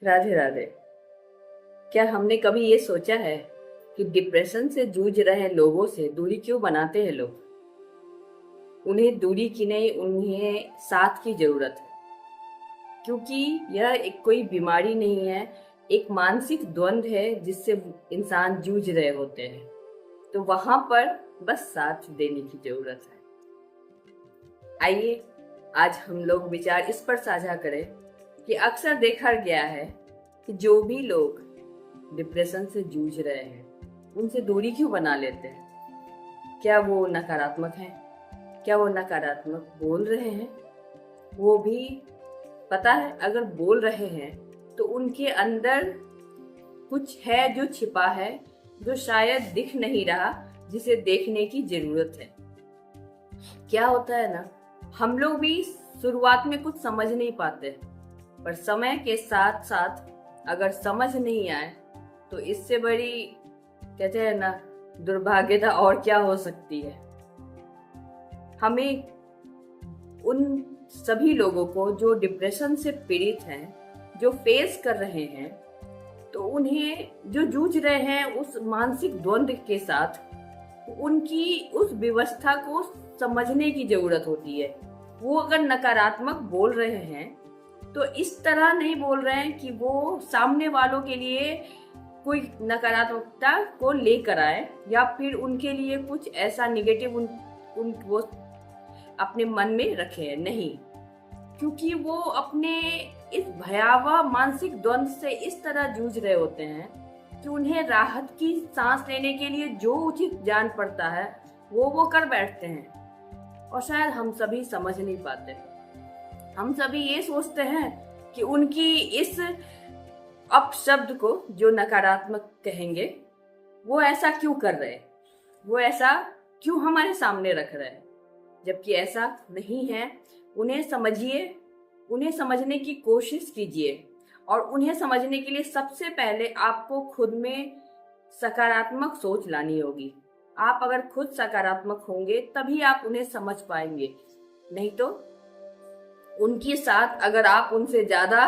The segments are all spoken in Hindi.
राधे राधे। क्या हमने कभी ये सोचा है कि डिप्रेशन से जूझ रहे लोगों से दूरी क्यों बनाते हैं लोग? उन्हें दूरी की नहीं, उन्हें साथ की जरूरत है। क्योंकि यह एक कोई बीमारी नहीं है, एक मानसिक द्वंद्व है जिससे इंसान जूझ रहे होते हैं। तो वहां पर बस साथ देने की जरूरत है। आइए आज हम लोग विचार इस पर साझा करें कि अक्सर देखा गया है कि जो भी लोग डिप्रेशन से जूझ रहे हैं उनसे दूरी क्यों बना लेते हैं। क्या वो नकारात्मक हैं? क्या वो नकारात्मक बोल रहे हैं? वो भी पता है, अगर बोल रहे हैं तो उनके अंदर कुछ है जो छिपा है, जो शायद दिख नहीं रहा, जिसे देखने की जरूरत है। क्या होता है ना, हम लोग भी शुरुआत में कुछ समझ नहीं पाते, पर समय के साथ साथ अगर समझ नहीं आए तो इससे बड़ी, कहते हैं ना, दुर्भाग्यता और क्या हो सकती है। हमें उन सभी लोगों को जो डिप्रेशन से पीड़ित हैं, जो फेस कर रहे हैं, तो उन्हें जो जूझ रहे हैं उस मानसिक द्वंद्व के साथ, उनकी उस व्यवस्था को समझने की जरूरत होती है। वो अगर नकारात्मक बोल रहे हैं तो इस तरह नहीं बोल रहे हैं कि वो सामने वालों के लिए कोई नकारात्मकता को लेकर आए या फिर उनके लिए कुछ ऐसा निगेटिव वो अपने मन में रखे। नहीं, क्योंकि वो अपने इस भयावह मानसिक द्वंद्व से इस तरह जूझ रहे होते हैं कि उन्हें राहत की सांस लेने के लिए जो उचित जान पड़ता है वो कर बैठते हैं। और शायद हम सभी समझ नहीं पाते। हम सभी ये सोचते हैं कि उनकी इस अपशब्द को, जो नकारात्मक कहेंगे, वो ऐसा क्यों कर रहे, वो ऐसा क्यों हमारे सामने रख रहे हैं, जबकि ऐसा नहीं है। उन्हें समझिए, उन्हें समझने की कोशिश कीजिए। और उन्हें समझने के लिए सबसे पहले आपको खुद में सकारात्मक सोच लानी होगी। आप अगर खुद सकारात्मक होंगे तभी आप उन्हें समझ पाएंगे। नहीं तो उनके साथ अगर आप उनसे ज्यादा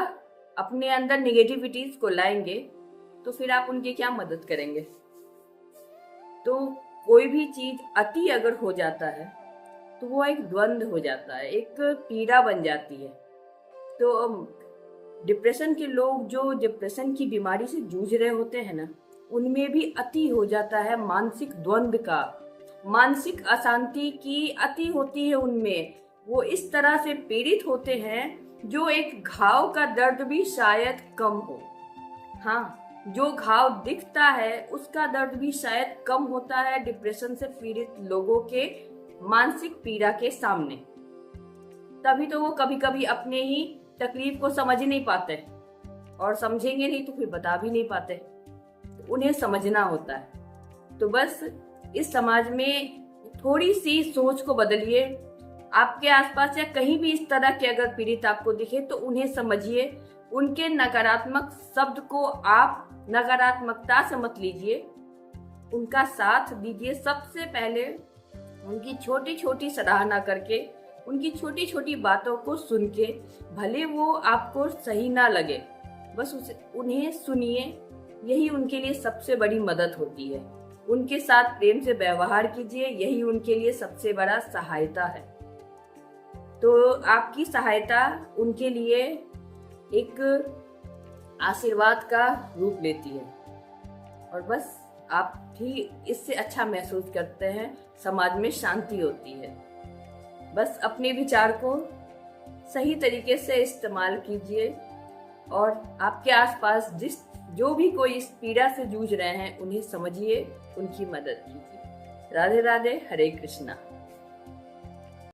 अपने अंदर निगेटिविटीज को लाएंगे तो फिर आप उनकी क्या मदद करेंगे। तो कोई भी चीज अति अगर हो जाता है तो वो एक द्वंद्व हो जाता है, एक पीड़ा बन जाती है। तो डिप्रेशन के लोग जो डिप्रेशन की बीमारी से जूझ रहे होते हैं ना, उनमें भी अति हो जाता है मानसिक द्वंद्व का, मानसिक अशांति की अति होती है उनमें। वो इस तरह से पीड़ित होते हैं जो एक घाव का दर्द भी शायद कम हो। हाँ, जो घाव दिखता है उसका दर्द भी शायद कम होता है डिप्रेशन से पीड़ित लोगों के मानसिक पीड़ा के सामने। तभी तो वो कभी कभी अपने ही तकलीफ को समझ ही नहीं पाते, और समझेंगे नहीं तो फिर बता भी नहीं पाते। तो उन्हें समझना होता है। तो बस इस समाज में थोड़ी सी सोच को बदलिए। आपके आसपास या कहीं भी इस तरह के अगर पीड़ित आपको दिखे तो उन्हें समझिए। उनके नकारात्मक शब्द को आप नकारात्मकता से मत लीजिए, उनका साथ दीजिए। सबसे पहले उनकी छोटी छोटी सराहना करके, उनकी छोटी छोटी बातों को सुन के, भले वो आपको सही ना लगे, बस उन्हें सुनिए। यही उनके लिए सबसे बड़ी मदद होती है। उनके साथ प्रेम से व्यवहार कीजिए, यही उनके लिए सबसे बड़ा सहायता है। तो आपकी सहायता उनके लिए एक आशीर्वाद का रूप लेती है। और बस आप भी इससे अच्छा महसूस करते हैं, समाज में शांति होती है। बस अपने विचार को सही तरीके से इस्तेमाल कीजिए और आपके आसपास जो भी कोई इस पीड़ा से जूझ रहे हैं उन्हें समझिए, उनकी मदद कीजिए। राधे राधे, हरे कृष्णा।